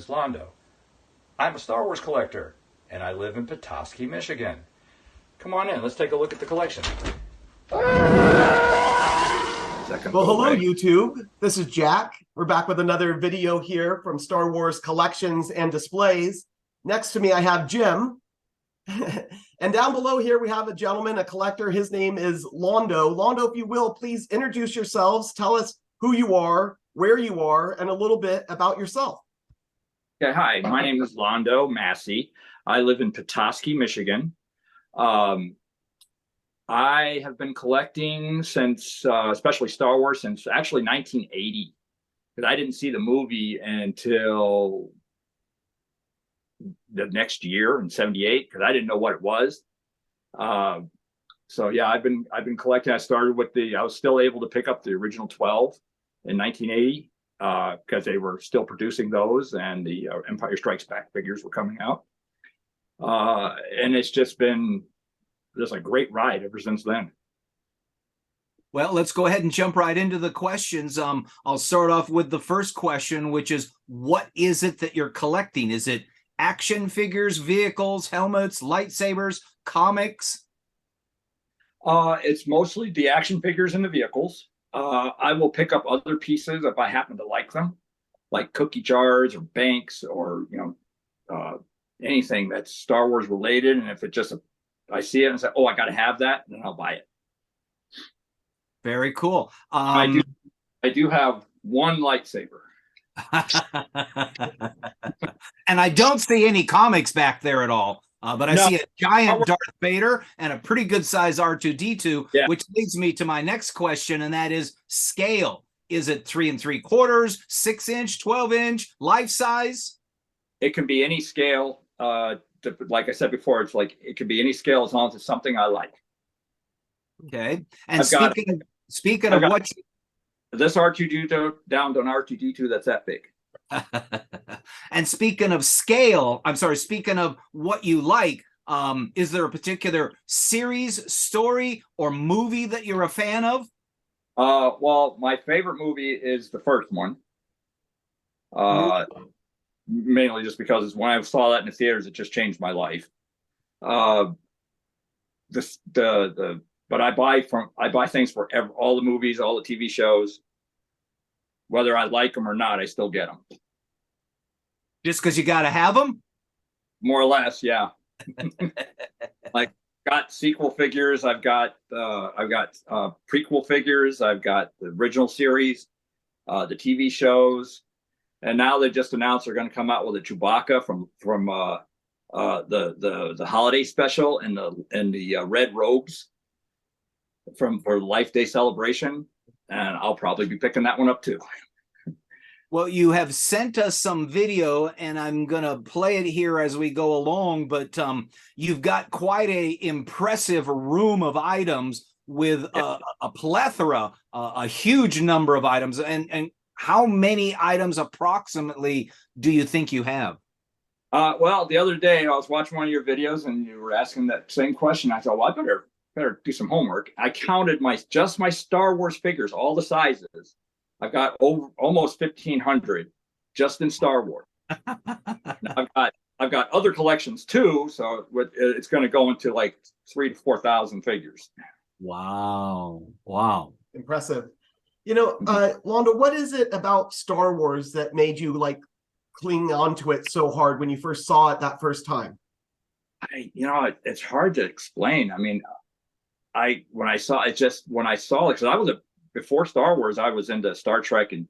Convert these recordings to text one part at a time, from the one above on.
is Londo. I'm a Star Wars collector, and I live in Petoskey, Michigan. Come on in, let's take a look at the collection. Well, hello, YouTube. This is Jack. We're back with another video here from Star Wars Collections and Displays. Next to me, I have Jim. And down below here, we have a gentleman, a collector. His name is Londo. Londo, if you will, please introduce yourselves. Tell us who you are, where you are, and a little bit about yourself. Yeah, hi, my name is Londo Massey. I live in Petoskey, Michigan. I have been collecting since, especially Star Wars, since actually 1980. Because I didn't see the movie until the next year in '78, because I didn't know what it was. So yeah, I've been collecting. I started with I was still able to pick up the original 12 in 1980 because they were still producing those, and the Empire Strikes Back figures were coming out. And it's just been a great ride ever since then. Well, let's go ahead and jump right into the questions. I'll start off with the first question, which is, what is it that you're collecting? Is it action figures, vehicles, helmets, lightsabers, comics? It's mostly the action figures and the vehicles. I will pick up other pieces if I happen to like them, like cookie jars or banks or anything that's Star Wars related. And if it just I see it and say, "Oh, I got to have that," then I'll buy it. Very cool. I do have one lightsaber. And I don't see any comics back there at all. But I see a giant Darth Vader and a pretty good size R2-D2, yeah. Which leads me to my next question, and that is scale. Is it 3 3/4, 6-inch, 12-inch, life size? It can be any scale. Like I said before, it's like it can be any scale as long as it's something I like. Okay. And speaking of what this R2-D2 down to an R2-D2 that's that big. And speaking of scale, speaking of what you like, is there a particular series, story, or movie that you're a fan of? Well, my favorite movie is the first one. Mainly just because when I saw that in the theaters, it just changed my life. But I buy things for all the movies, all the TV shows. Whether I like them or not, I still get them. Just because you got to have them? More or less, yeah. Like, got sequel figures. I've got prequel figures. I've got the original series, the TV shows, and now they just announced they're going to come out with a Chewbacca from the holiday special and the red robes for Life Day celebration. And I'll probably be picking that one up too. Well, you have sent us some video, and I'm going to play it here as we go along, but you've got quite a impressive room of items with a plethora, a huge number of items. And how many items approximately do you think you have? Well, the other day I was watching one of your videos and you were asking that same question. I thought, well, I better do some homework. I counted my Star Wars figures, all the sizes. I've got almost 1,500 just in Star Wars. Now, I've got other collections too, so it's going to go into like 3,000 to 4,000 figures. Wow! Impressive. You know, Londo, what is it about Star Wars that made you like cling onto it so hard when you first saw it that first time? It's hard to explain. I mean, when I saw it, because before Star Wars, I was into Star Trek and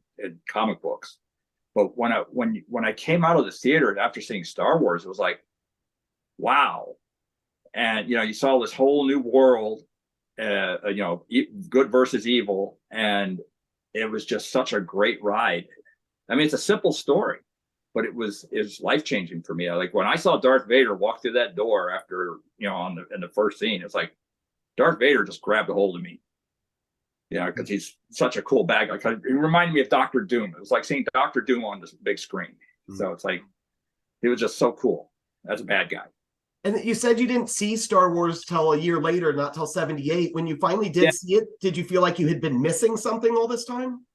comic books. But when I came out of the theater after seeing Star Wars, it was like, wow. And, you saw this whole new world, good versus evil. And it was just such a great ride. I mean, it's a simple story, but it was life-changing for me. Like when I saw Darth Vader walk through that door after, in the first scene, it's like Darth Vader just grabbed a hold of me. Because he's such a cool bad guy. It reminded me of Dr. Doom. It was like seeing Dr. Doom on this big screen. Mm-hmm. So it's like, he was just so cool as a bad guy. And you said you didn't see Star Wars till a year later, not till '78. When you finally did see it, did you feel like you had been missing something all this time?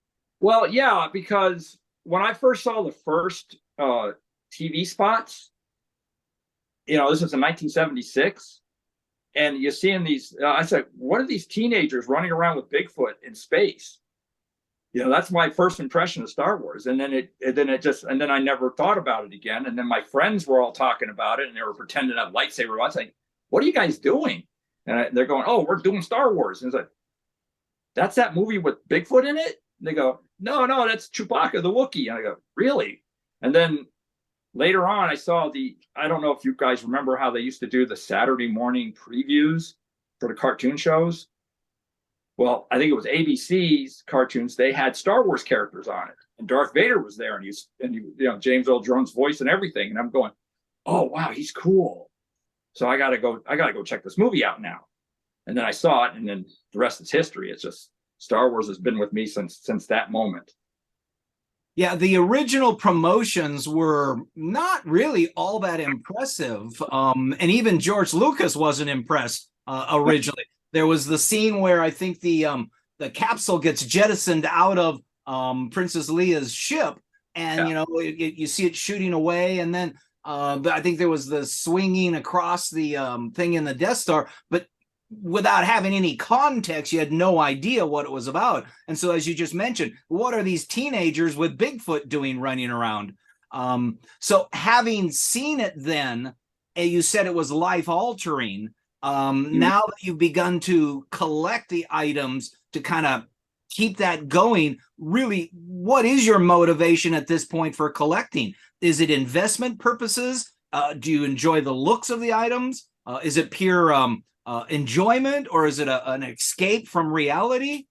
Well, yeah, because when I first saw the first TV spots. You know, this is in 1976. And you're seeing these, I said, what are these teenagers running around with Bigfoot in space? You know, that's my first impression of Star Wars. And then then I never thought about it again. And then my friends were all talking about it and they were pretending to have lightsaber. I was like, what are you guys doing? And they're going, oh, we're doing Star Wars. And it's like, that's that movie with Bigfoot in it? And they go, no, that's Chewbacca, the Wookiee. And I go, really? And then later on, I saw I don't know if you guys remember how they used to do the Saturday morning previews for the cartoon shows. Well, I think it was ABC's cartoons. They had Star Wars characters on it, and Darth Vader was there, and you know, James Earl Jones' voice and everything. And I'm going, oh wow, he's cool. So I gotta go check this movie out now. And then I saw it, and then the rest is history. It's just Star Wars has been with me since that moment. Yeah, the original promotions were not really all that impressive. And even George Lucas wasn't impressed originally. There was the scene where I think the capsule gets jettisoned out of Princess Leia's ship, and you know, you see it shooting away, and then I think there was the swinging across the thing in the Death Star, but without having any context, you had no idea what it was about. And so, as you just mentioned, what are these teenagers with Bigfoot doing running around? So having seen it then, and you said it was life altering, now that you've begun to collect the items to kind of keep that going, really, what is your motivation at this point for collecting? Is it investment purposes? Do you enjoy the looks of the items? Is it pure enjoyment, or is it an escape from reality?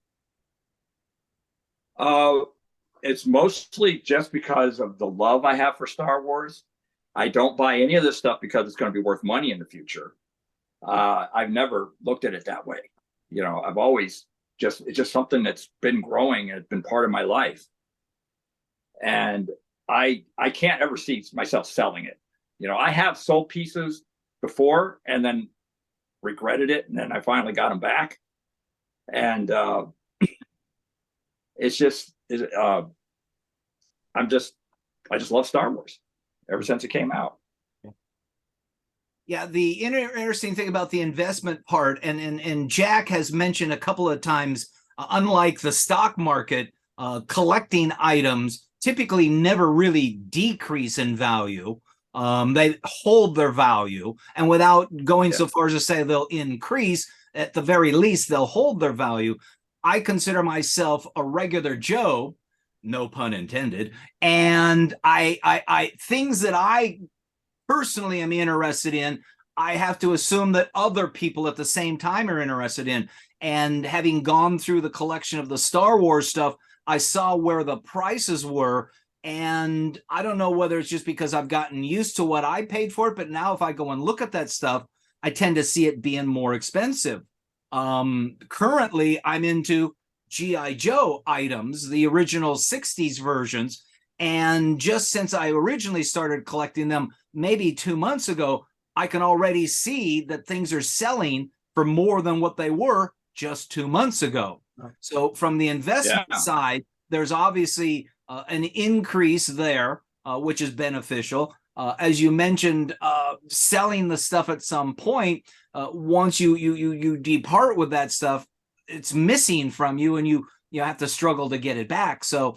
It's mostly just because of the love I have for Star Wars. I don't buy any of this stuff because it's going to be worth money in the future. I've never looked at it that way. You know, I've always it's just something that's been growing and it's been part of my life. And I can't ever see myself selling it. You know, I have sold pieces before and then regretted it, and then I finally got them back. And I just love Star Wars ever since it came out. Yeah, the interesting thing about the investment part, and Jack has mentioned a couple of times, unlike the stock market, collecting items typically never really decrease in value. They hold their value, and without going so far as to say they'll increase, at the very least, they'll hold their value. I consider myself a regular Joe, no pun intended, and I things that I personally am interested in, I have to assume that other people at the same time are interested in. And having gone through the collection of the Star Wars stuff, I saw where the prices were. And I don't know whether it's just because I've gotten used to what I paid for it, but now if I go and look at that stuff, I tend to see it being more expensive. Currently, I'm into G.I. Joe items, the original 60s versions. And just since I originally started collecting them, maybe 2 months ago, I can already see that things are selling for more than what they were just 2 months ago. So from the investment side, there's obviously an increase there, which is beneficial. As you mentioned, selling the stuff at some point, once you depart with that stuff, it's missing from you, and you have to struggle to get it back. So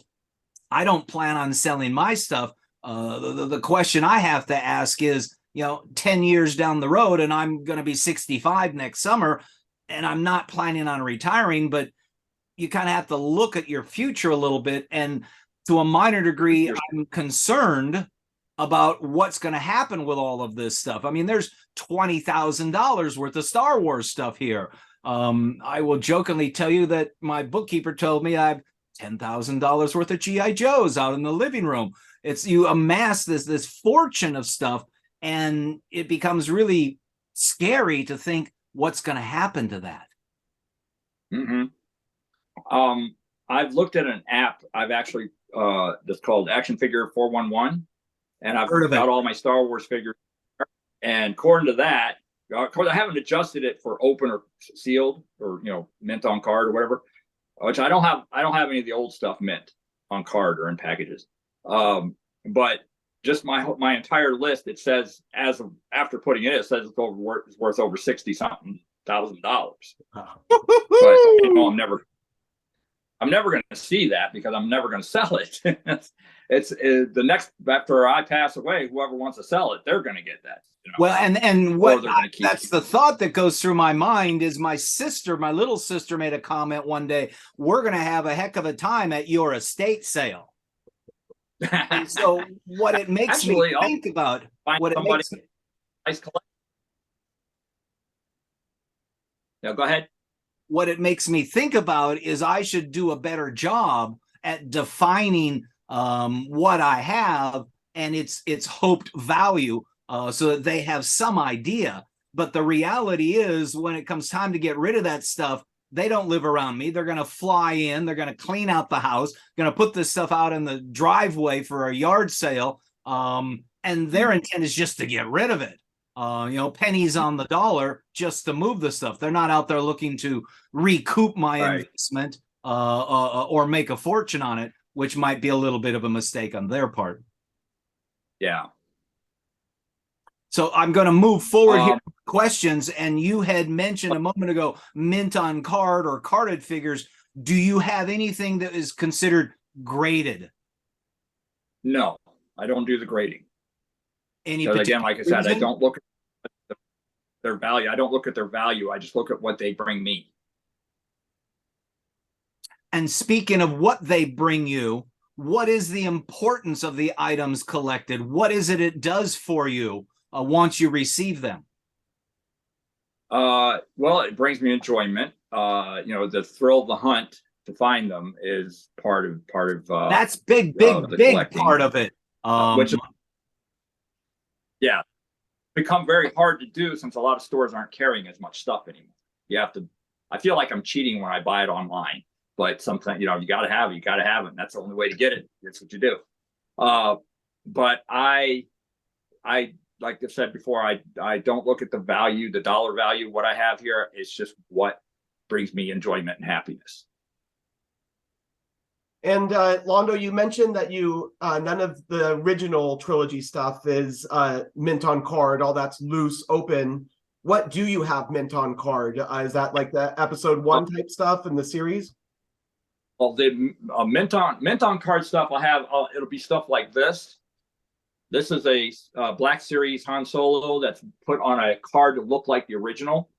I don't plan on selling my stuff. The question I have to ask is, 10 years down the road, and I'm going to be 65 next summer, and I'm not planning on retiring, but you kind of have to look at your future a little bit. And to a minor degree, I'm concerned about what's going to happen with all of this stuff. I mean, there's $20,000 worth of Star Wars stuff here. I will jokingly tell you that my bookkeeper told me I have $10,000 worth of G.I. Joes out in the living room. It's, you amass this fortune of stuff, and it becomes really scary to think what's going to happen to that. I've looked at an app I've actually that's called Action Figure 411, and I've got all my Star Wars figures. And according to that, of course, I haven't adjusted it for open or sealed or mint on card or whatever, which I don't have any of the old stuff mint on card or in packages. But just my entire list, it says after putting it says it's worth over $60-something thousand. But I'm never going to see that because I'm never going to sell it. it's the next, after I pass away, whoever wants to sell it, they're going to get that. Well, and what that's the thought that goes through my mind is my little sister made a comment one day, we're going to have a heck of a time at your estate sale. And so what it makes me think about, Yeah, go ahead. What it makes me think about is I should do a better job at defining what I have and its hoped value, so that they have some idea. But the reality is, when it comes time to get rid of that stuff, they don't live around me. They're going to fly in. They're going to clean out the house, going to put this stuff out in the driveway for a yard sale. And their intent is just to get rid of it. Pennies on the dollar just to move the stuff. They're not out there looking to recoup my investment or make a fortune on it, which might be a little bit of a mistake on their part. Yeah. So I'm going to move forward here with questions. And you had mentioned a moment ago, mint on card or carded figures. Do you have anything that is considered graded? No, I don't do the grading. Because again, like I said, I don't look at their value. I don't look at their value. I just look at what they bring me. And speaking of what they bring you, what is the importance of the items collected? What is it does for you once you receive them? Well, it brings me enjoyment. The thrill of the hunt to find them is part of that's big part of it. Which become very hard to do since a lot of stores aren't carrying as much stuff anymore. You have to. I feel like I'm cheating when I buy it online, but sometimes you got to have it. You got to have it. And that's the only way to get it. That's what you do. But I like I said before, I don't look at the value, the dollar value. What I have here is just what brings me enjoyment and happiness. And Londo, you mentioned that you none of the original trilogy stuff is mint on card. All that's loose, open. What do you have mint on card? Is that like the episode 1 type stuff in the series? Well, the mint on card stuff I have, it'll be stuff like this. This is a Black Series Han Solo that's put on a card to look like the original.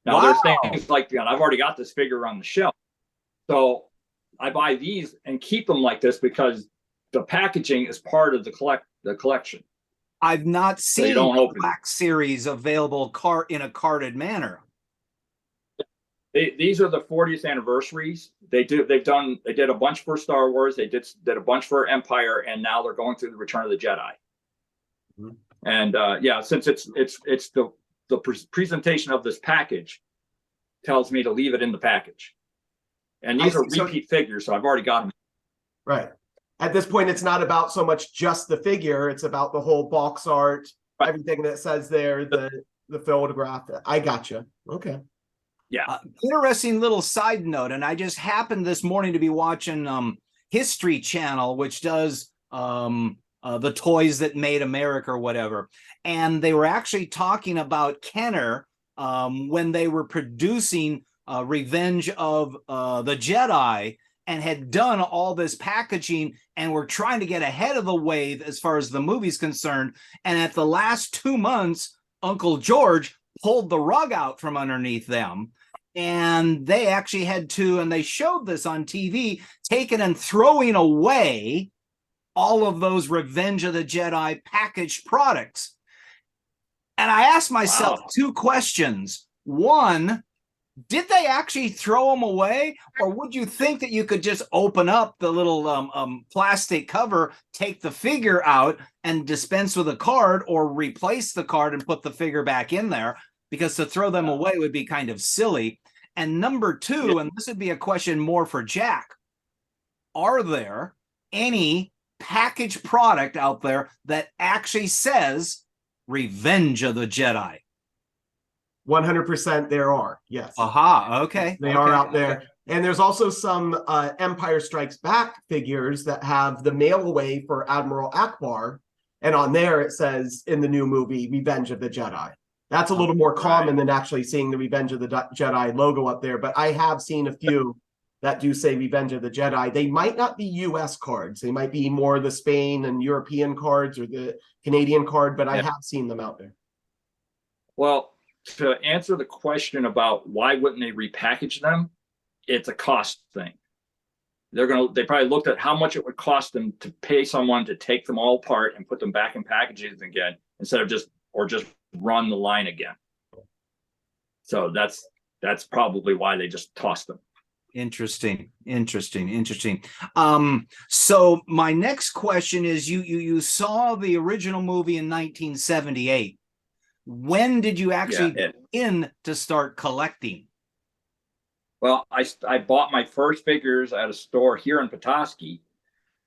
Now, there's things like that. I've already got this figure on the shelf. So I buy these and keep them like this because the packaging is part of the collection. I've not seen the Black Series available in a carded manner. These are the 40th anniversaries. They did a bunch for Star Wars. They did a bunch for Empire, and now they're going through the Return of the Jedi. Mm-hmm. And since it's the presentation of this package tells me to leave it in the package. And these are repeat figures, so I've already got them. Right. At this point, it's not about so much just the figure; it's about the whole box art, everything that says there, the photograph. I gotcha. Okay. Yeah. Interesting little side note, and I just happened this morning to be watching History Channel, which does the toys that made America or whatever, and they were actually talking about Kenner when they were producing Revenge of the Jedi and had done all this packaging and were trying to get ahead of the wave as far as the movie's concerned. And at the last 2 months, Uncle George pulled the rug out from underneath them. And they actually had to, and they showed this on TV, taking and throwing away all of those Revenge of the Jedi packaged products. And I asked myself 2 questions. One, did they actually throw them away? Or would you think that you could just open up the little plastic cover, take the figure out and dispense with a card or replace the card and put the figure back in there? Because to throw them away would be kind of silly. And number 2, and this would be a question more for JAK, are there any packaged product out there that actually says Revenge of the Jedi? 100% there are, yes. Aha, okay. They are out there. And there's also some Empire Strikes Back figures that have the mail away for Admiral Akbar. And on there, it says in the new movie, Revenge of the Jedi. That's a little more common than actually seeing the Revenge of the Jedi logo up there. But I have seen a few that do say Revenge of the Jedi. They might not be US cards. They might be more the Spain and European cards or the Canadian card, but I have seen them out there. Well, to answer the question about why wouldn't they repackage them, it's a cost thing. They probably looked at how much it would cost them to pay someone to take them all apart and put them back in packages again, instead of just run the line again. So that's probably why they just tossed them. Interesting. So my next question is, you saw the original movie in 1978. When did you actually begin to start collecting? Well, I bought my first figures at a store here in Petoskey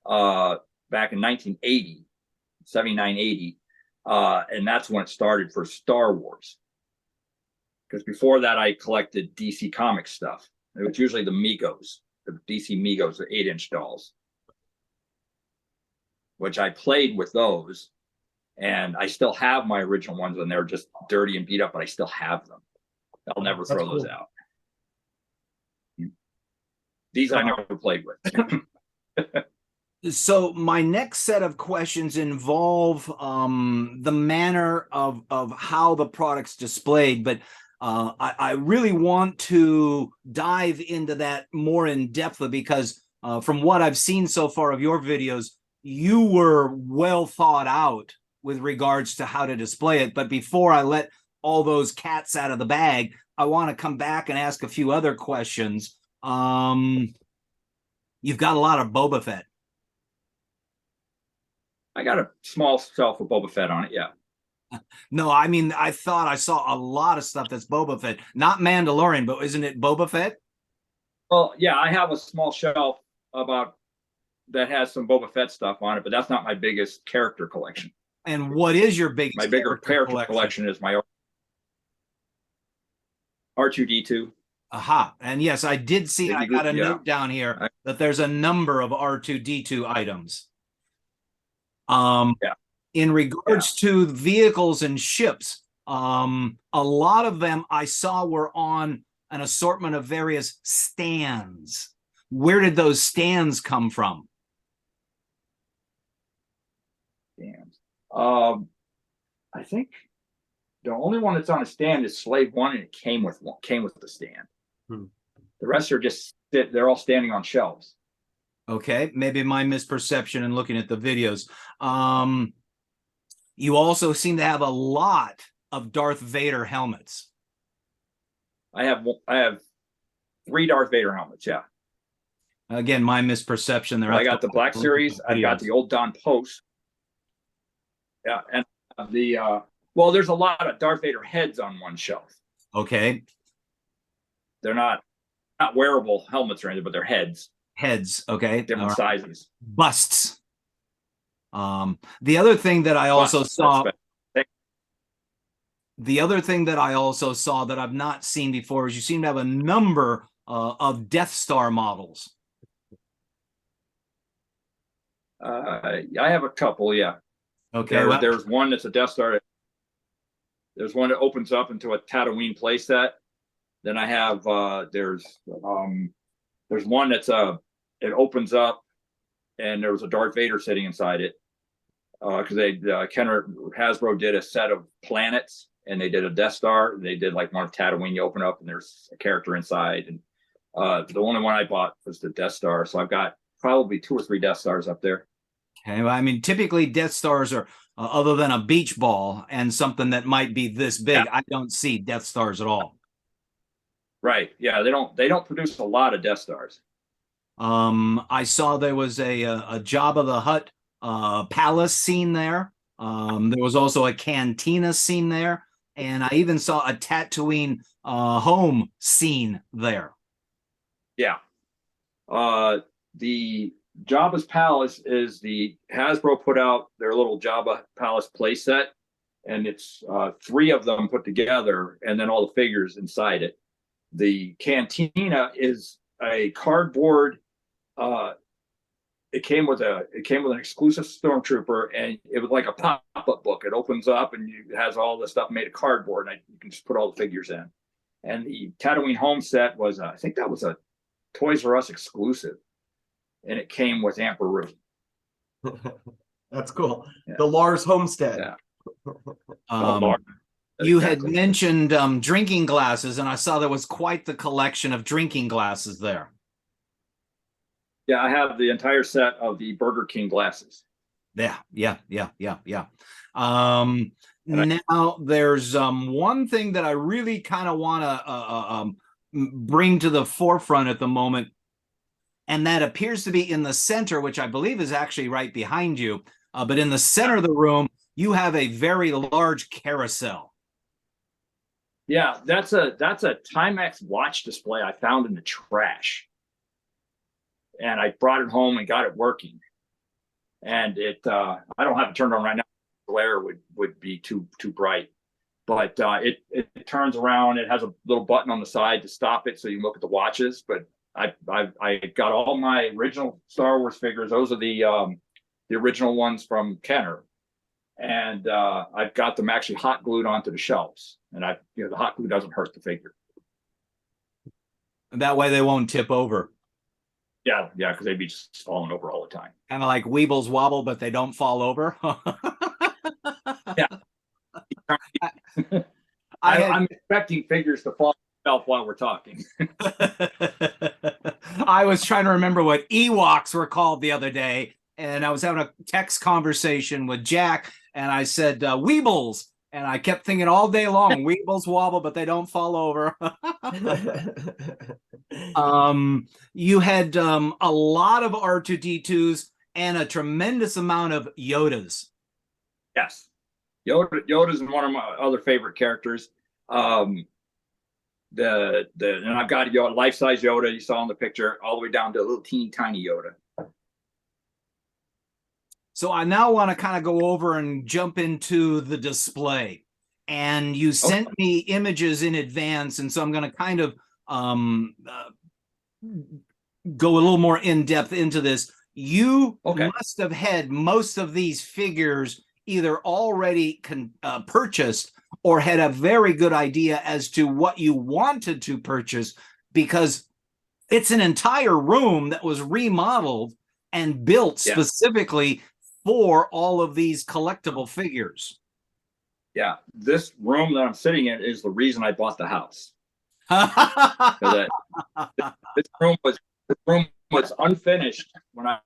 back in 1980, 79, 80. And that's when it started for Star Wars. Because before that, I collected DC Comics stuff. It was usually the Megos, the DC Megos, the 8-inch dolls, which I played with those. And I still have my original ones, and they're just dirty and beat up, but I still have them. I'll never throw those out. These I never played with. So my next set of questions involve the manner of how the product's displayed, but I really want to dive into that more in depth because from what I've seen so far of your videos, you were well thought out with regards to how to display it. But before I let all those cats out of the bag, I want to come back and ask a few other questions. You've got a lot of Boba Fett. I got a small shelf of Boba Fett on it, yeah. No, I mean, I thought I saw a lot of stuff that's Boba Fett. Not Mandalorian, but isn't it Boba Fett? Well, yeah, I have a small shelf that has some Boba Fett stuff on it, but that's not my biggest character collection. And what is your biggest My bigger character collection is my R2-D2. Aha. And yes, I did see, I got a note down here that there's a number of R2-D2 items. In regards to vehicles and ships, a lot of them I saw were on an assortment of various stands. Where did those stands come from? Stands. I think the only one that's on a stand is Slave One, and it came with the stand. The rest are just they're all standing on shelves. Okay, maybe my misperception in looking at the videos. You also seem to have a lot of Darth Vader helmets. I have 3 Darth Vader helmets, yeah. Again, my misperception there. I got the Black Series. I got the old Don Post. Yeah, and well, there's a lot of Darth Vader heads on one shelf. Okay. They're not wearable helmets or anything, but they're heads. Heads, okay. Different sizes. Busts. The other thing that I also saw. The other thing that I also saw that I've not seen before is you seem to have a number of Death Star models. I have a couple, yeah. Okay. There's one that's a Death Star. There's one that opens up into a Tatooine playset. Then I have there's one that's it opens up and there was a Darth Vader sitting inside it because Hasbro did a set of planets and they did a Death Star. They did like one of Tatooine. You open up and there's a character inside. And the only one I bought was the Death Star. So I've got probably 2 or 3 Death Stars up there. Okay, well, I mean, typically Death Stars are other than a beach ball and something that might be this big. Yeah. I don't see Death Stars at all. Right. Yeah, they don't produce a lot of Death Stars. I saw there was a Jabba the Hutt palace scene there. There was also a cantina scene there, and I even saw a Tatooine home scene there. Yeah. The Jabba's palace is the Hasbro put out their little Jabba palace playset, and it's 3 of them put together, and then all the figures inside it. The cantina is a cardboard it came with an exclusive Stormtrooper, and it was like a pop-up book. It opens up and it has all the stuff made of cardboard, and you can just put all the figures in. And the Tatooine home set was, I think that was a Toys R Us exclusive, and it came with Emperor. That's cool. Yeah. The Lars Homestead. Yeah. You had mentioned drinking glasses, and I saw there was quite the collection of drinking glasses there. Yeah, I have the entire set of the Burger King glasses. Yeah. Now there's one thing that I really kind of want to bring to the forefront at the moment, and that appears to be in the center, which I believe is actually right behind you. But in the center of the room, you have a very large carousel. Yeah, that's a Timex watch display I found in the trash, and I brought it home and got it working. And it I don't have it turned on right now. The glare would be too bright, but it turns around. It has a little button on the side to stop it, so you can look at the watches. But I got all my original Star Wars figures. Those are the original ones from Kenner. And I've got them actually hot glued onto the shelves, and the hot glue doesn't hurt the figure. And that way they won't tip over. Yeah, because they'd be just falling over all the time. Kind of like Weebles wobble, but they don't fall over. Yeah. I'm expecting figures to fall off while we're talking. I was trying to remember what Ewoks were called the other day, and I was having a text conversation with Jack, and I said Weebles, and I kept thinking all day long, Weebles wobble, but they don't fall over. You had a lot of R2-D2s and a tremendous amount of Yodas. Yes, Yoda's one of my other favorite characters. And I've got a Yoda, life-size Yoda you saw in the picture, all the way down to a little teeny tiny Yoda. So I now want to kind of go over and jump into the display. And you sent me images in advance, and so I'm going to kind of go a little more in depth into this. You must have had most of these figures either already purchased or had a very good idea as to what you wanted to purchase, because it's an entire room that was remodeled and built specifically for all of these collectible figures. Yeah, this room that I'm sitting in is the reason I bought the house. This room was unfinished when I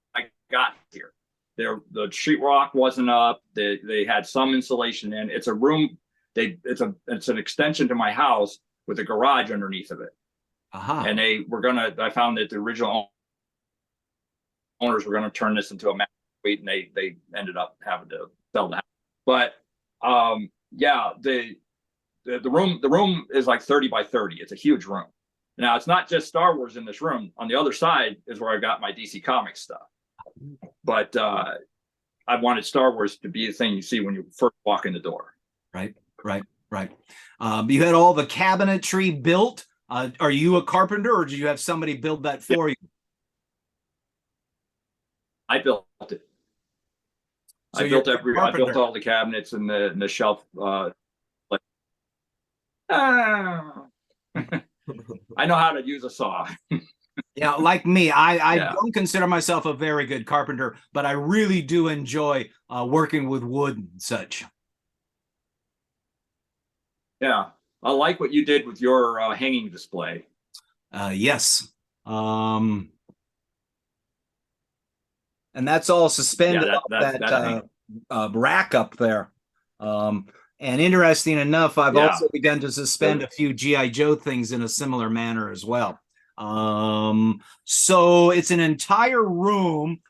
got here. The sheetrock wasn't up. They had some insulation in. It's a room. It's an extension to my house with a garage underneath of it. And I found that the original owners were gonna turn this into a master suite, and they ended up having to sell the house. But the room is like 30 by 30. It's a huge room. Now, it's not just Star Wars in this room. On the other side is where I got my DC Comics stuff. But I wanted Star Wars to be the thing you see when you first walk in the door. Right. You had all the cabinetry built. Are you a carpenter, or did you have somebody build that for you? I built it. So I built all the cabinets and the shelf. I know how to use a saw. Yeah, like me, I don't consider myself a very good carpenter, but I really do enjoy working with wood and such. Yeah, I like what you did with your hanging display. Yes. And that's all suspended off that rack up there. And interesting enough, I've also begun to suspend a few G.I. Joe things in a similar manner as well. So it's an entire room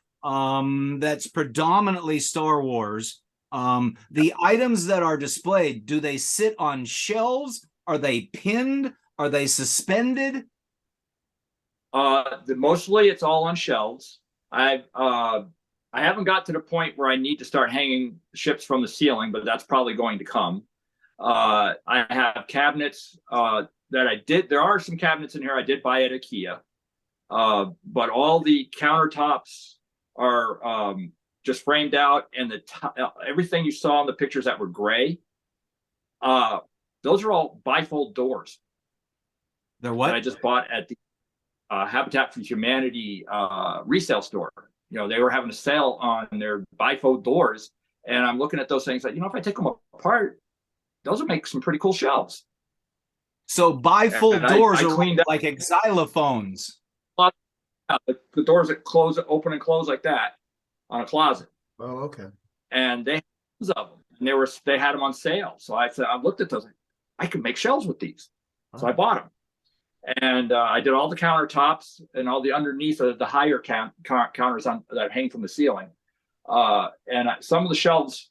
that's predominantly Star Wars. The items that are displayed, do they sit on shelves? Are they pinned? Are they suspended? Mostly it's all on shelves. I haven't got to the point where I need to start hanging ships from the ceiling, but that's probably going to come. I have cabinets that I did. There are some cabinets in here I did buy at IKEA, but all the countertops are just framed out, and everything you saw in the pictures that were gray, those are all bifold doors. They're what? That I just bought at the Habitat for Humanity resale store. You know, they were having a sale on their bifold doors, and I'm looking at those things like, if I take them apart, those would make some pretty cool shelves. So bifold doors are cleaned like xylophones. The doors that open and close like that on a closet. Oh, okay. And they had tons of them, and they had them on sale. So I looked at those, I could make shelves with these. So I bought them. And I did all the countertops and all the underneath of the higher counters that hang from the ceiling. And some of the shelves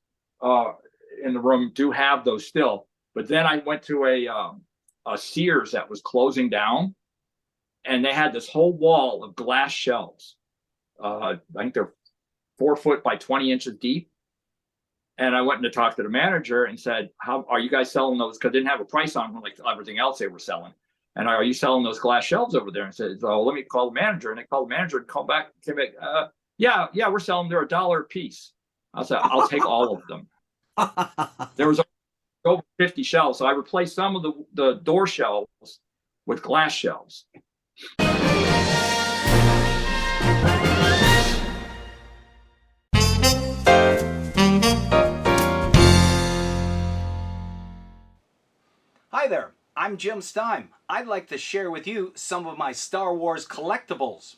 in the room do have those still. But then I went to a Sears that was closing down, and they had this whole wall of glass shelves. I think they're 4 foot by 20 inches deep. And I went to talk to the manager and said, "How are you guys selling those?" Because they didn't have a price on them like everything else they were selling. And are you selling those glass shelves over there? And said, "Oh, let me call the manager." And they called the manager and came back. Yeah, we're selling them. They're $1 a piece. I said, "I'll take all of them." There was over 50 shelves, so I replaced some of the door shelves with glass shelves. Hi there, I'm Jim Stein. I'd like to share with you some of my Star Wars collectibles.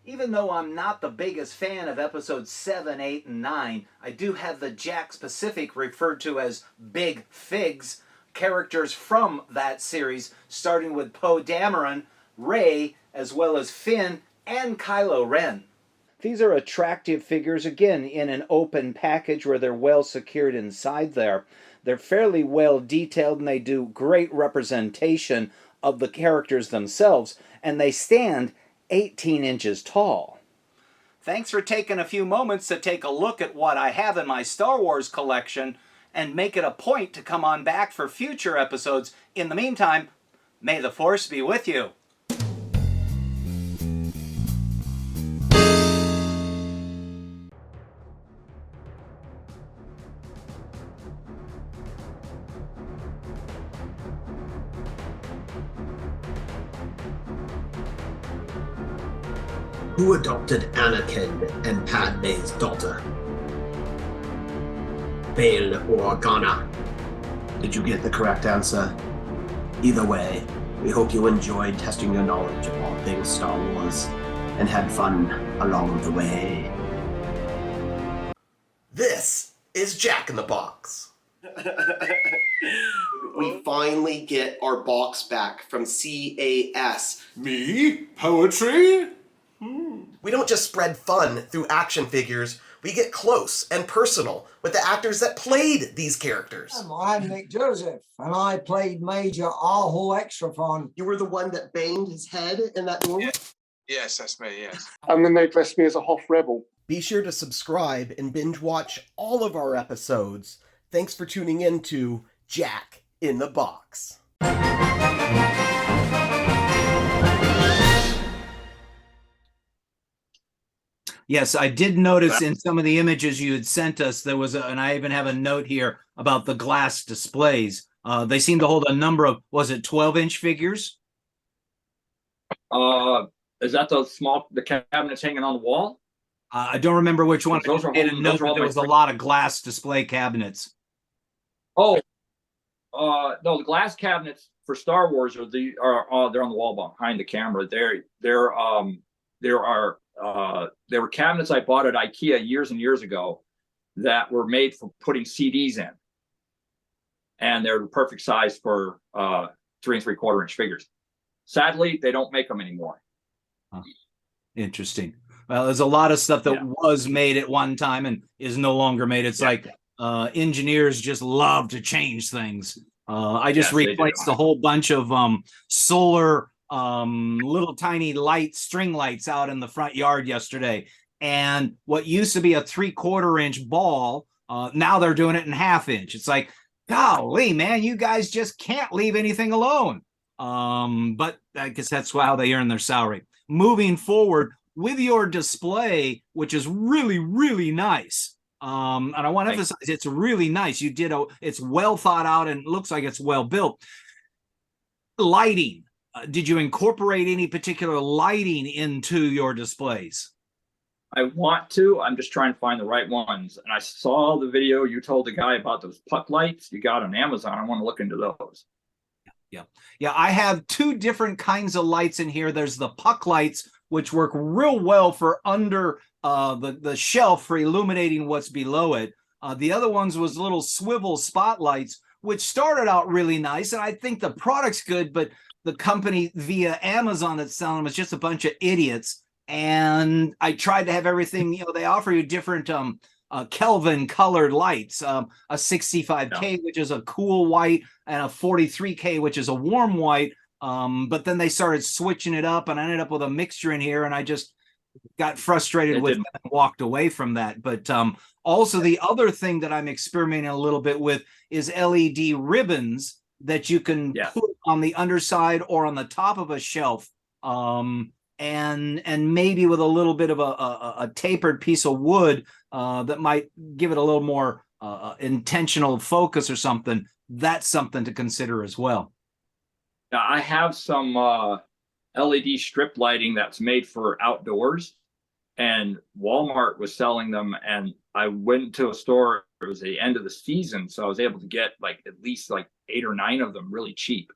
Even though I'm not the biggest fan of episodes 7, 8, and 9, I do have the JAK Specific referred to as Big Figs, characters from that series, starting with Poe Dameron, Rey, as well as Finn and Kylo Ren. These are attractive figures, again, in an open package where they're well secured inside there. They're fairly well detailed, and they do great representation of the characters themselves, and they stand 18 inches tall. Thanks for taking a few moments to take a look at what I have in my Star Wars collection, and make it a point to come on back for future episodes. In the meantime, may the Force be with you. Who adopted Anakin and Padme's daughter? Bail or Organa? Did you get the correct answer? Either way, we hope you enjoyed testing your knowledge of all things Star Wars and had fun along the way. This is JAK in the Box. We finally get our box back from CAS. Me? Poetry? We don't just spread fun through action figures, we get close and personal with the actors that played these characters. I'm Nick Joseph, and I played Major Arhul Extrafon. You were the one that banged his head in that movie? Yes, that's me, yes. And then they dressed me as a Hoth rebel. Be sure to subscribe and binge watch all of our episodes. Thanks for tuning in to JAK in the Box. Yes, I did notice in some of the images you had sent us, there was, and I even have a note here about the glass displays. They seem to hold a number of, was it 12-inch figures? Is that the cabinets hanging on the wall? I don't remember which one. Those I made a note that there was a lot of glass display cabinets. Oh, no, the glass cabinets for Star Wars they're on the wall behind the camera. There were cabinets I bought at IKEA years and years ago that were made for putting CDs in, and they're the perfect size for 3 3/4 inch figures. Sadly, they don't make them anymore. Huh. Interesting. Well, there's a lot of stuff that was made at one time and is no longer made. It's like engineers just love to change things. I just replaced a whole bunch of solar little tiny string lights out in the front yard yesterday. And what used to be a 3/4 inch ball, now they're doing it in 1/2 inch. It's like, golly, man, you guys just can't leave anything alone. But I guess that's how they earn their salary. Moving forward, with your display, which is really, really nice. And I want to emphasize it's really nice. It's well thought out and looks like it's well built. Lighting. Did you incorporate any particular lighting into your displays? I want to. I'm just trying to find the right ones. And I saw the video you told the guy about those puck lights you got on Amazon. I want to look into those. Yeah. I have two different kinds of lights in here. There's the puck lights, which work real well for under the shelf for illuminating what's below it. The other ones was little swivel spotlights, which started out really nice. And I think the product's good, but the company via Amazon that's selling them is just a bunch of idiots. And I tried to have everything, they offer you different Kelvin colored lights, a 65K, which is a cool white, and a 43K, which is a warm white. But then they started switching it up, and I ended up with a mixture in here, and I just got frustrated with it and walked away from that. But also the other thing that I'm experimenting a little bit with is LED ribbons that you can put on the underside or on the top of a shelf. And maybe with a little bit of a tapered piece of wood that might give it a little more intentional focus or something. That's something to consider as well. Now, I have some LED strip lighting that's made for outdoors, and Walmart was selling them. And I went to a store. It was the end of the season, so I was able to get at least 8 or 9 of them really cheap.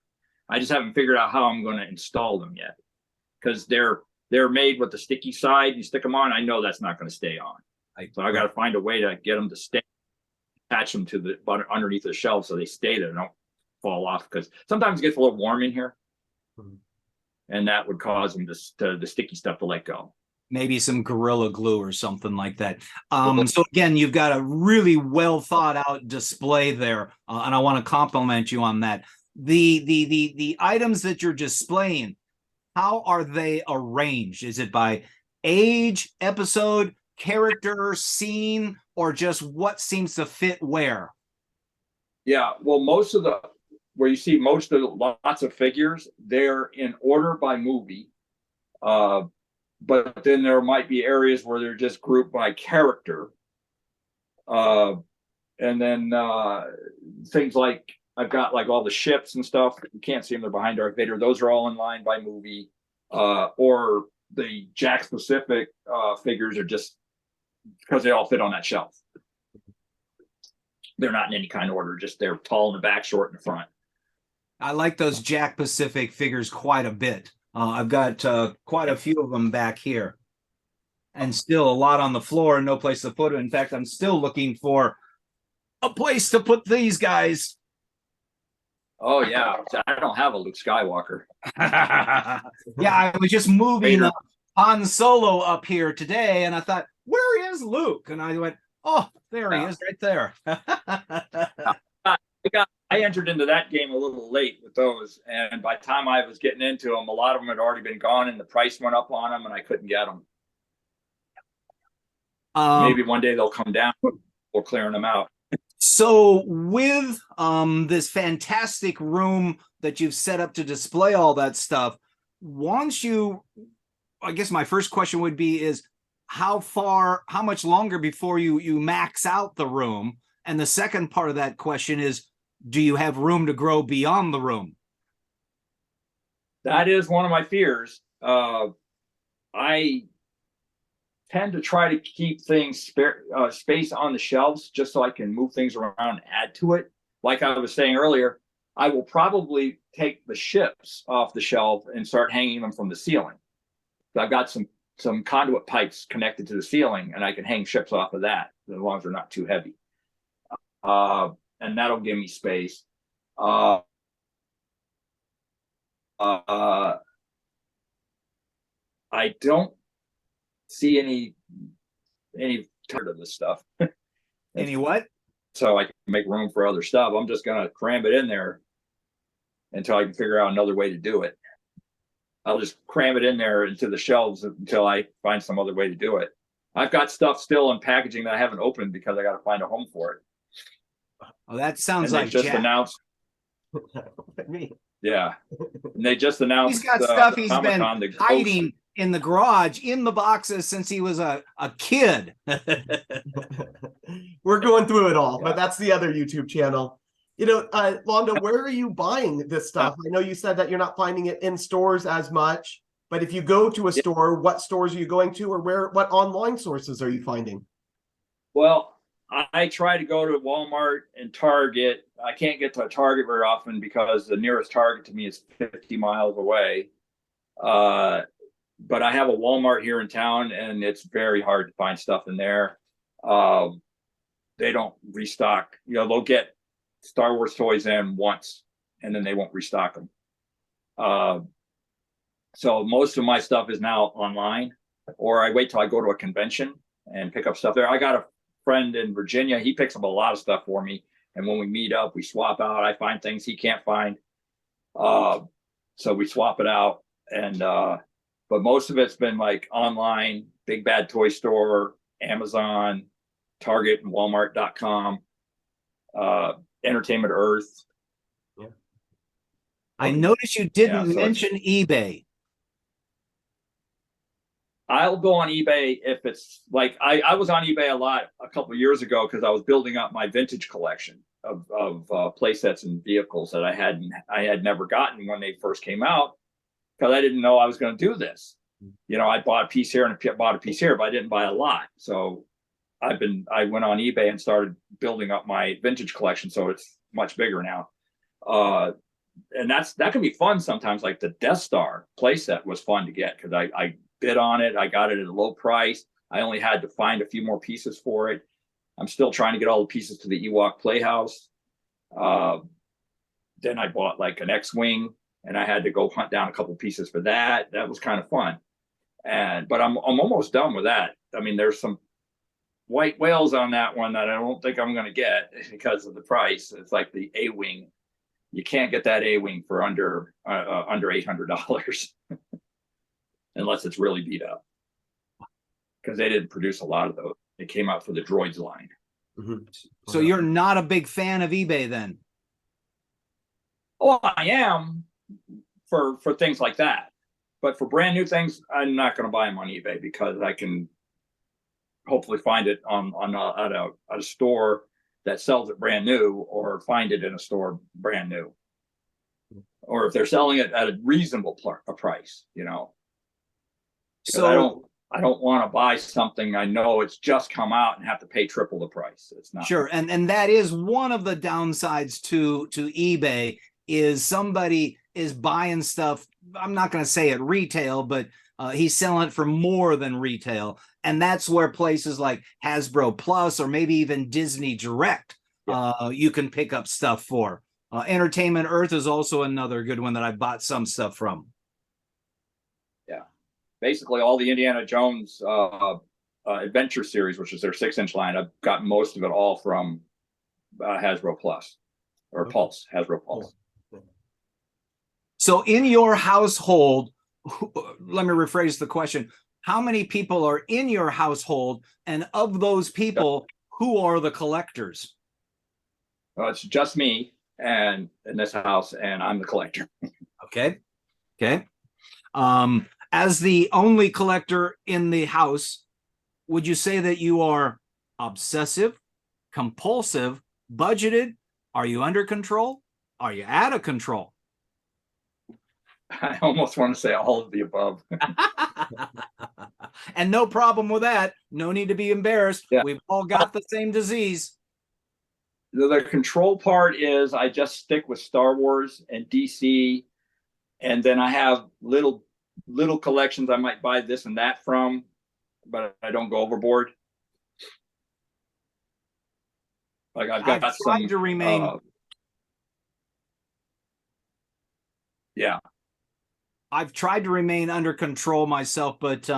I just haven't figured out how I'm going to install them yet, because they're made with the sticky side. You stick them on. I know that's not going to stay on. So I got to find a way to get them to stay, attach them to the underneath the shelf so they stay there, don't fall off, because sometimes it gets a little warm in here, and that would cause them the sticky stuff to let go. Maybe some Gorilla Glue or something like that. So again, you've got a really well thought out display there, and I want to compliment you on that. The items that you're displaying, how are they arranged? Is it by age, episode, character, scene, or just what seems to fit where? Yeah, well, lots of lots of figures, they're in order by movie. But then there might be areas where they're just grouped by character. And then things like I've got all the ships and stuff. You can't see them, they're behind Darth Vader. Those are all in line by movie. Or the JAK specific figures are just because they all fit on that shelf. They're not in any kind of order, just they're tall in the back, short in the front. I like those JAK Pacific figures quite a bit. I've got quite a few of them back here, and still a lot on the floor and no place to put them. In fact, I'm still looking for a place to put these guys. Oh, yeah. I don't have a Luke Skywalker. Yeah, I was just moving Han Solo up here today, and I thought, where is Luke? And I went, oh, there he is right there. I entered into that game a little late with those, and by the time I was getting into them, a lot of them had already been gone, and the price went up on them, and I couldn't get them. Maybe one day they'll come down. We're clearing them out. So with this fantastic room that you've set up to display all that stuff, I guess my first question would be is how much longer before you max out the room? And the second part of that question is, do you have room to grow beyond the room? That is one of my fears. I tend to try to keep things space on the shelves just so I can move things around and add to it. Like I was saying earlier, I will probably take the ships off the shelf and start hanging them from the ceiling. So I've got some conduit pipes connected to the ceiling, and I can hang ships off of that as long as they're not too heavy. And that'll give me space. I don't see any tired of this stuff. Any what? So I can make room for other stuff. I'm just gonna cram it in there until I can figure out another way to do it. I'll just cram it in there into the shelves until I find some other way to do it. I've got stuff still in packaging that I haven't opened because I got to find a home for it. Oh, that sounds and like just Jack. Announced. Yeah, and they just announced. He's got stuff he's been hiding in the garage in the boxes since he was a kid. We're going through it all, but that's the other YouTube channel. You know, Londo, where are you buying this stuff? I know you said that you're not finding it in stores as much, but if you go to a store, what stores are you going to, or what online sources are you finding? Well, I try to go to Walmart and Target. I can't get to a Target very often because the nearest Target to me is 50 miles away. But I have a Walmart here in town, and it's very hard to find stuff in there. They don't restock. You know, they'll get Star Wars toys in once, and then they won't restock them. So most of my stuff is now online, or I wait till I go to a convention and pick up stuff there. I got a friend in Virginia. He picks up a lot of stuff for me, and when we meet up, we swap out. I find things he can't find, so we swap it out. And but most of it's been like online, Big Bad Toy Store, Amazon, Target, and Walmart.com, Entertainment Earth. Yeah. I noticed you didn't mention eBay. I'll go on eBay if it's like I was on eBay a lot a couple of years ago because I was building up my vintage collection of play sets and vehicles that I had never gotten when they first came out, because I didn't know I was going to do this. You know, I bought a piece here and bought a piece here, but I didn't buy a lot. So I went on eBay and started building up my vintage collection, so it's much bigger now. And that can be fun sometimes. Like the Death Star playset was fun to get because I bid on it. I got it at a low price. I only had to find a few more pieces for it. I'm still trying to get all the pieces to the Ewok Playhouse. Then I bought like an X-Wing, and I had to go hunt down a couple pieces for that. That was kind of fun. But I'm almost done with that. I mean, there's some white whales on that one that I don't think I'm going to get because of the price. It's like the A-Wing. You can't get that A-Wing for under $800 unless it's really beat up, because they didn't produce a lot of those. It came out for the droids line. Mm-hmm. So you're not a big fan of eBay then? Oh, I am for things like that. But for brand new things, I'm not going to buy them on eBay because I can hopefully find it at a store that sells it brand new, or find it in a store brand new, or if they're selling it at a reasonable price, you know. So I don't want to buy something I know it's just come out and have to pay triple the price. It's not sure, and that is one of the downsides to eBay, is somebody is buying stuff. I'm not going to say at retail, but he's selling it for more than retail. And that's where places like Hasbro Plus, or maybe even Disney Direct, you can pick up stuff for. Entertainment Earth is also another good one that I bought some stuff from. Yeah. Basically all the Indiana Jones adventure series, which is their 6-inch line, I've got most of it all from Hasbro Plus, or Pulse, Hasbro Pulse. So in your household, let me rephrase the question. How many people are in your household? And of those people, who are the collectors? Well, it's just me and in this house, and I'm the collector. Okay. As the only collector in the house, would you say that you are obsessive, compulsive, budgeted? Are you under control? Are you out of control? I almost want to say all of the above. And no problem with that. No need to be embarrassed. Yeah. We've all got the same disease. The control part is I just stick with Star Wars and DC, and then I have little collections I might buy this and that from, but I don't go overboard. Like I've tried to remain. Yeah. I've tried to remain under control myself, but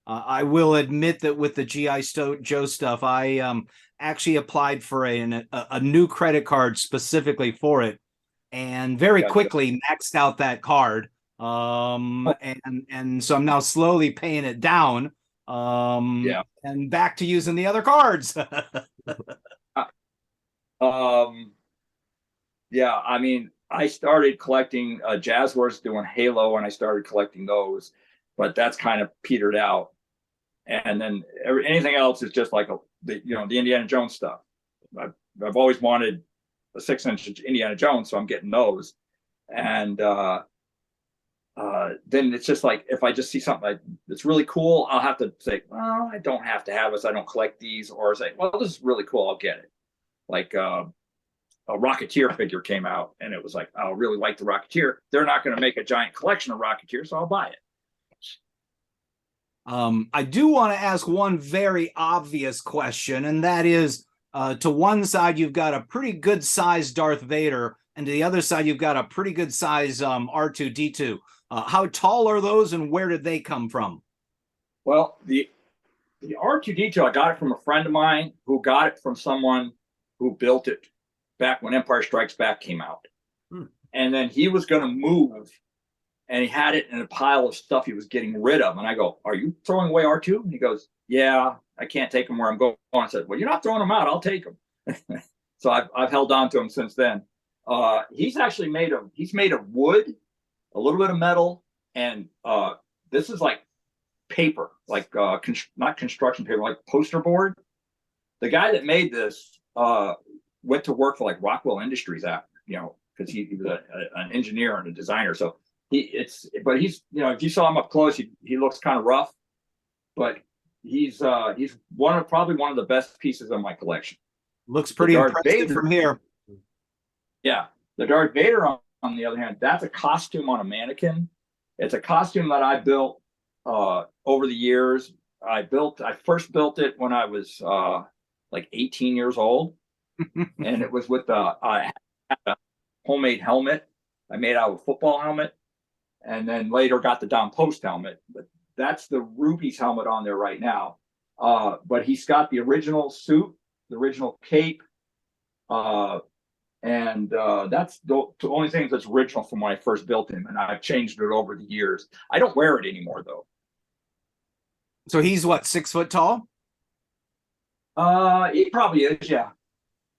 I will admit that with the G.I. Joe stuff, I actually applied for a new credit card specifically for it, and very quickly maxed out that card. And so I'm now slowly paying it down. And back to using the other cards. Yeah, I mean, I started collecting Jazzwares doing Halo, and I started collecting those. but that's kind of petered out. And then anything else is just like the Indiana Jones stuff. I've always wanted a 6-inch Indiana Jones, so I'm getting those. And then it's just like, if I just see something that's really cool, I'll have to say, well, I don't have to have this. I don't collect these. Or say, well, this is really cool. I'll get it. Like a Rocketeer figure came out, and it was like, I really like the Rocketeer. They're not going to make a giant collection of Rocketeer, so I'll buy it. I do want to ask one very obvious question, and that is, to one side, you've got a pretty good sized Darth Vader, and to the other side, you've got a pretty good size R2-D2. How tall are those, and where did they come from? Well, the R2-D2, I got it from a friend of mine who got it from someone who built it back when Empire Strikes Back came out. And then he was going to move, and he had it in a pile of stuff he was getting rid of. And I go, are you throwing away R2? And he goes, yeah, I can't take them where I'm going. I said, well, you're not throwing them out. I'll take them. So I've held on to him since then. He's actually made of wood, a little bit of metal, and this is like paper, like not construction paper, like poster board. The guy that made this went to work for like Rockwell Industries after, because he was an engineer and a designer. So he's, if you saw him up close, he looks kind of rough, but he's probably one of the best pieces of my collection. Looks pretty impressive from here. Yeah, the Darth Vader, on the other hand, that's a costume on a mannequin. It's a costume that I built over the years. I first built it when I was like 18 years old, and it was with I had a homemade helmet I made out of a football helmet, and then later got the down post helmet. But that's the Ruby's helmet on there right now. But he's got the original suit, the original cape, and that's the only thing that's original from when I first built him, and I've changed it over the years. I don't wear it anymore, though. So he's what, 6 foot tall? He probably is, yeah.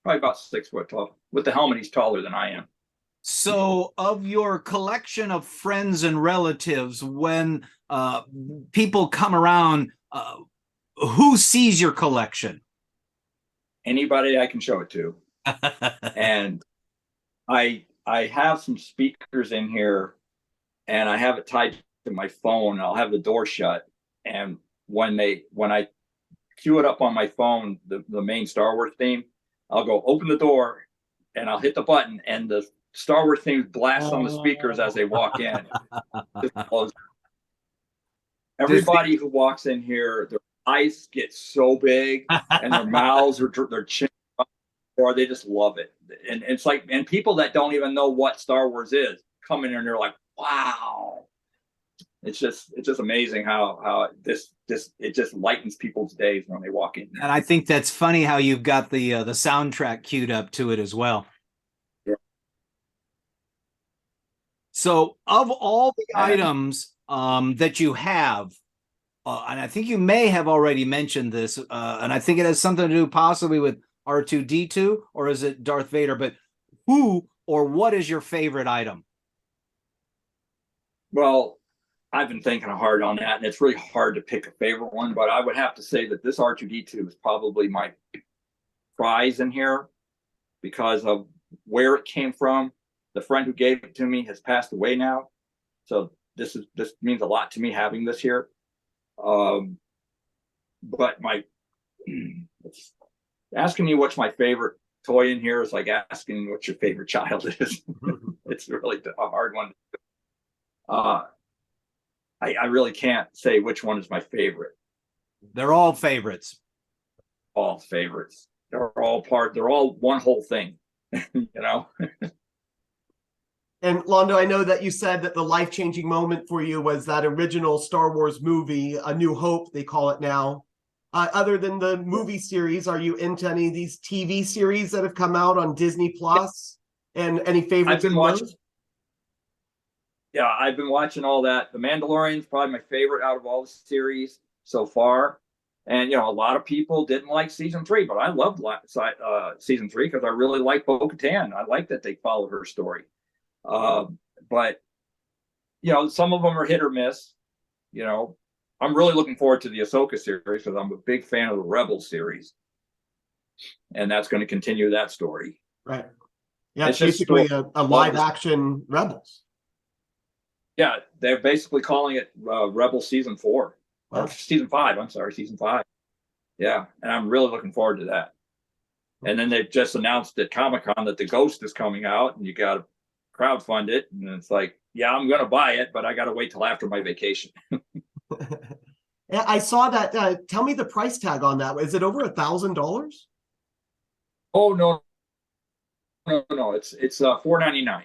Probably about 6 foot tall. With the helmet, he's taller than I am. So of your collection of friends and relatives, when people come around, who sees your collection? Anybody I can show it to. And I have some speakers in here, and I have it tied to my phone. I'll have the door shut, and when I cue it up on my phone, the main Star Wars theme, I'll go open the door, and I'll hit the button, and the Star Wars theme blasts on the speakers as they walk in. Everybody who walks in here, their eyes get so big, and their mouths or their chin, or they just love it. And it's like, and people that don't even know what Star Wars is come in here and they're like, wow. It's just amazing how it just lightens people's days when they walk in. And I think that's funny how you've got the soundtrack queued up to it as well. Yeah. So of all the items that you have, and I think you may have already mentioned this, and I think it has something to do possibly with R2-D2, or is it Darth Vader? But who or what is your favorite item? Well, I've been thinking hard on that, and it's really hard to pick a favorite one, but I would have to say that this R2-D2 is probably my prize in here because of where it came from. The friend who gave it to me has passed away now, so this means a lot to me having this here. But asking me what's my favorite toy in here is like asking what your favorite child is. It's really a hard one. I really can't say which one is my favorite. They're all favorites. All favorites. They're all one whole thing, you know? And Londo, I know that you said that the life-changing moment for you was that original Star Wars movie, A New Hope, they call it now. Other than the movie series, are you into any of these TV series that have come out on Disney Plus? And any favorites? I've been watching. Yeah, I've been watching all that. The Mandalorian's probably my favorite out of all the series so far. And, you know, a lot of people didn't like season 3, but I loved season 3 because I really like Bo-Katan. I like that they followed her story. But, you know, some of them are hit or miss. you know, I'm really looking forward to the Ahsoka series because I'm a big fan of the Rebels series, and that's going to continue that story. Right. Yeah, it's just basically a live action Rebels. Yeah, they're basically calling it Rebel Season 4 or Season 5. I'm sorry, Season 5. Yeah, and I'm really looking forward to that. And then they've just announced at Comic-Con that the Ghost is coming out, and you got to crowdfund it. And it's like, yeah, I'm going to buy it, but I got to wait till after my vacation. Yeah, I saw that. Tell me the price tag on that. Is it over $1,000? Oh no, it's $4.99.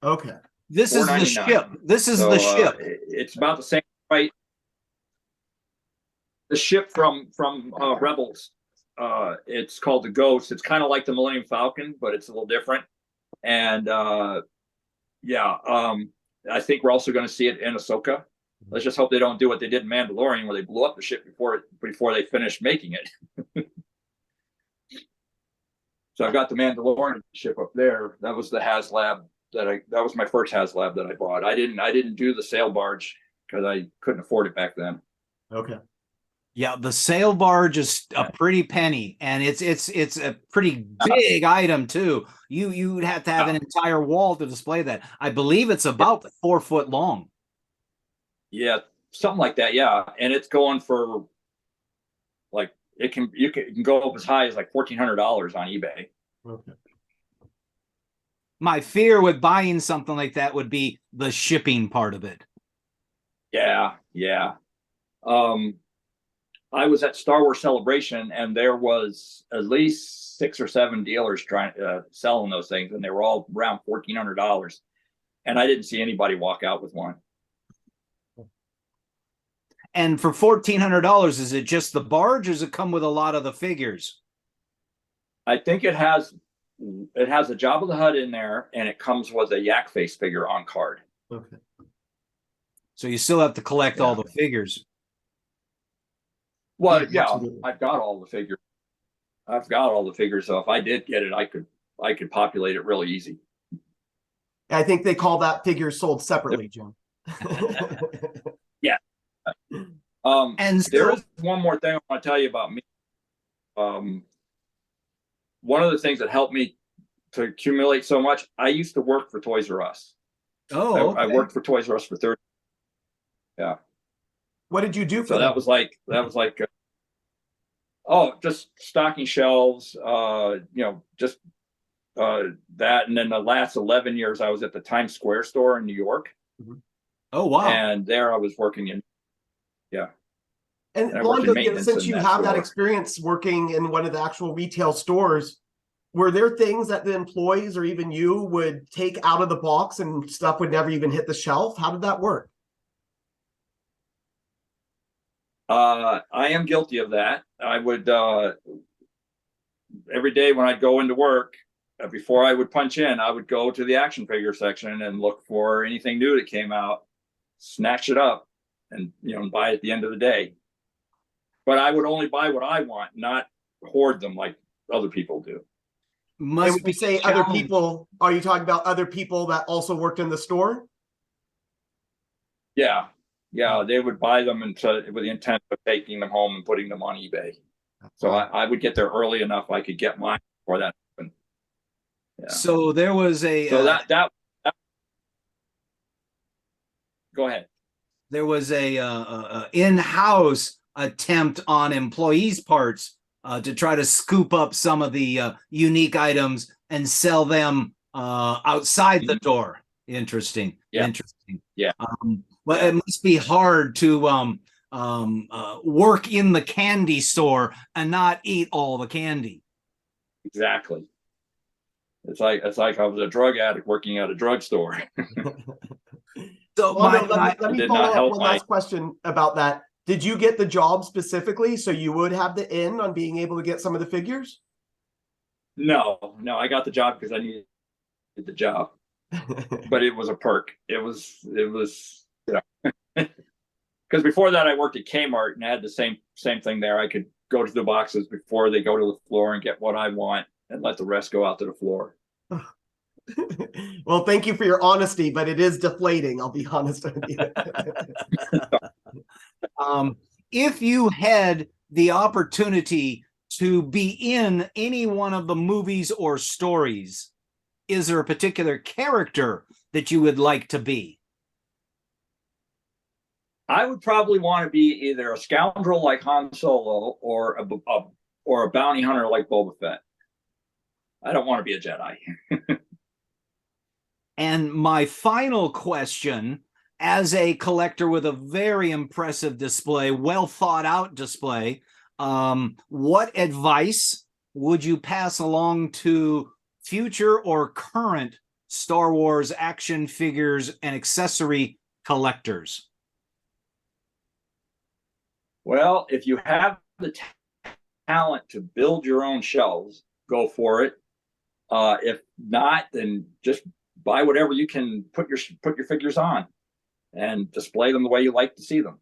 Okay. This is the ship. This is the ship. It's about the same price. The ship from Rebels. It's called the Ghost. It's kind of like the Millennium Falcon, but it's a little different. And I think we're also going to see it in Ahsoka. Let's just hope they don't do what they did in Mandalorian, where they blew up the ship before they finished making it. So I've got the Mandalorian ship up there. That was the HasLab that was my first HasLab that I bought. I didn't do the sail barge because I couldn't afford it back then. Okay. Yeah, the sail barge is a pretty penny, and it's a pretty big item too. You'd have to have an entire wall to display that. I believe it's about 4 foot long. Yeah, something like that. Yeah, and it's going for like you can go up as high as like $1,400 on eBay. Okay. My fear with buying something like that would be the shipping part of it. Yeah. I was at Star Wars Celebration, and there was at least 6 or 7 dealers selling those things, and they were all around $1,400. And I didn't see anybody walk out with one. And for $1,400, is it just the barge, or does it come with a lot of the figures? I think it has a Jabba the Hutt in there, and it comes with a Yak face figure on card. Okay. So you still have to collect all the figures. Well, yeah, I've got all the figures. So if I did get it, I could populate it really easy. I think they call that figure sold separately, Jim. Yeah. And there is one more thing I want to tell you about me. One of the things that helped me to accumulate so much, I used to work for Toys R Us. Oh, okay. I worked for Toys R Us for 30. Yeah. What did you do for So them? that was like just stocking shelves, just that. And then the last 11 years I was at the Times Square store in New York. Mm-hmm. Oh, wow. And there I was working in, And Londo, since you have that experience working in one of the actual retail stores, were there things that the employees or even you would take out of the box and stuff would never even hit the shelf? How did that work? I am guilty of that. I would every day when I'd go into work, before I would punch in, I would go to the action figure section and look for anything new that came out, snatch it up, and buy it at the end of the day. But I would only buy what I want, not hoard them like other people do. And when you say other people, are you talking about other people that also worked in the store? Yeah, they would buy them with the intent of taking them home and putting them on eBay. So I would get there early enough I could get mine before that happened. Yeah. So there was a that go ahead. There was a in-house attempt on employees' parts to try to scoop up some of the unique items and sell them outside the door. Interesting. Yeah. Interesting. Yeah. But it must be hard to work in the candy store and not eat all the candy. Exactly. It's like I was a drug addict working at a drugstore. So let me follow up one last question about that. Did you get the job specifically so you would have the in on being able to get some of the figures? No, I got the job because I needed the job. But it was a perk. It was because before that I worked at Kmart and I had the same thing there. I could go to the boxes before they go to the floor and get what I want and let the rest go out to the floor. Well, thank you for your honesty, but it is deflating. I'll be honest with you. If you had the opportunity to be in any one of the movies or stories, is there a particular character that you would like to be? I would probably want to be either a scoundrel like Han Solo or a bounty hunter like Boba Fett. I don't want to be a Jedi. And my final question, as a collector with a very impressive display, well thought out display, what advice would you pass along to future or current Star Wars action figures and accessory collectors? Well, if you have the talent to build your own shelves, go for it. If not, then just buy whatever you can put your figures on and display them the way you like to see them.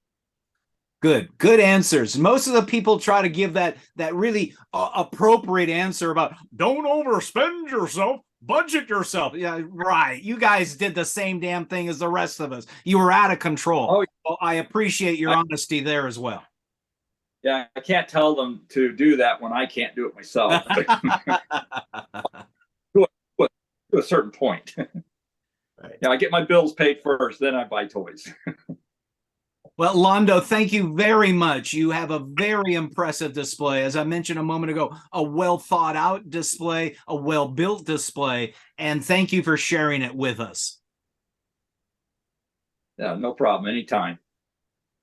Good answers. Most of the people try to give that really appropriate answer about don't overspend yourself, budget yourself. Yeah, right. You guys did the same damn thing as the rest of us. You were out of control. Oh, so I appreciate your honesty there as well. Yeah, I can't tell them to do that when I can't do it myself. To a certain point. Right. Yeah, I get my bills paid first, then I buy toys. Well, Londo, thank you very much. You have a very impressive display. As I mentioned a moment ago, a well thought out display, a well built display, and thank you for sharing it with us. Yeah, no problem. Anytime.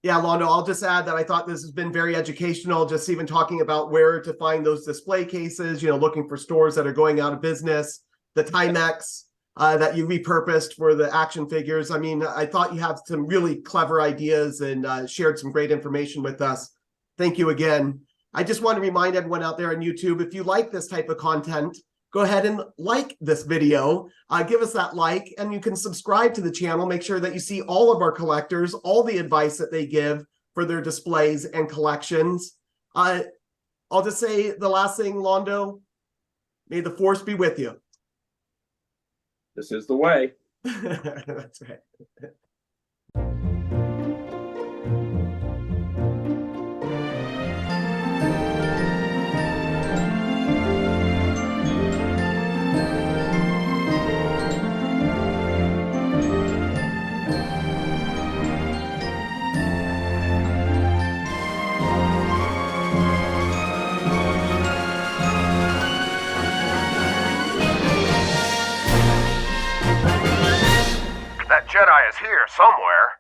Yeah, Londo, I'll just add that I thought this has been very educational, just even talking about where to find those display cases, looking for stores that are going out of business, the Timex that you repurposed for the action figures. I mean, I thought you have some really clever ideas and shared some great information with us. Thank you again. I just want to remind everyone out there on YouTube, if you like this type of content, go ahead and like this video, give us that like, and you can subscribe to the channel. Make sure that you see all of our collectors, all the advice that they give for their displays and collections. I'll just say the last thing, Londo, may the force be with you. This is the way. That's right. That Jedi is here somewhere.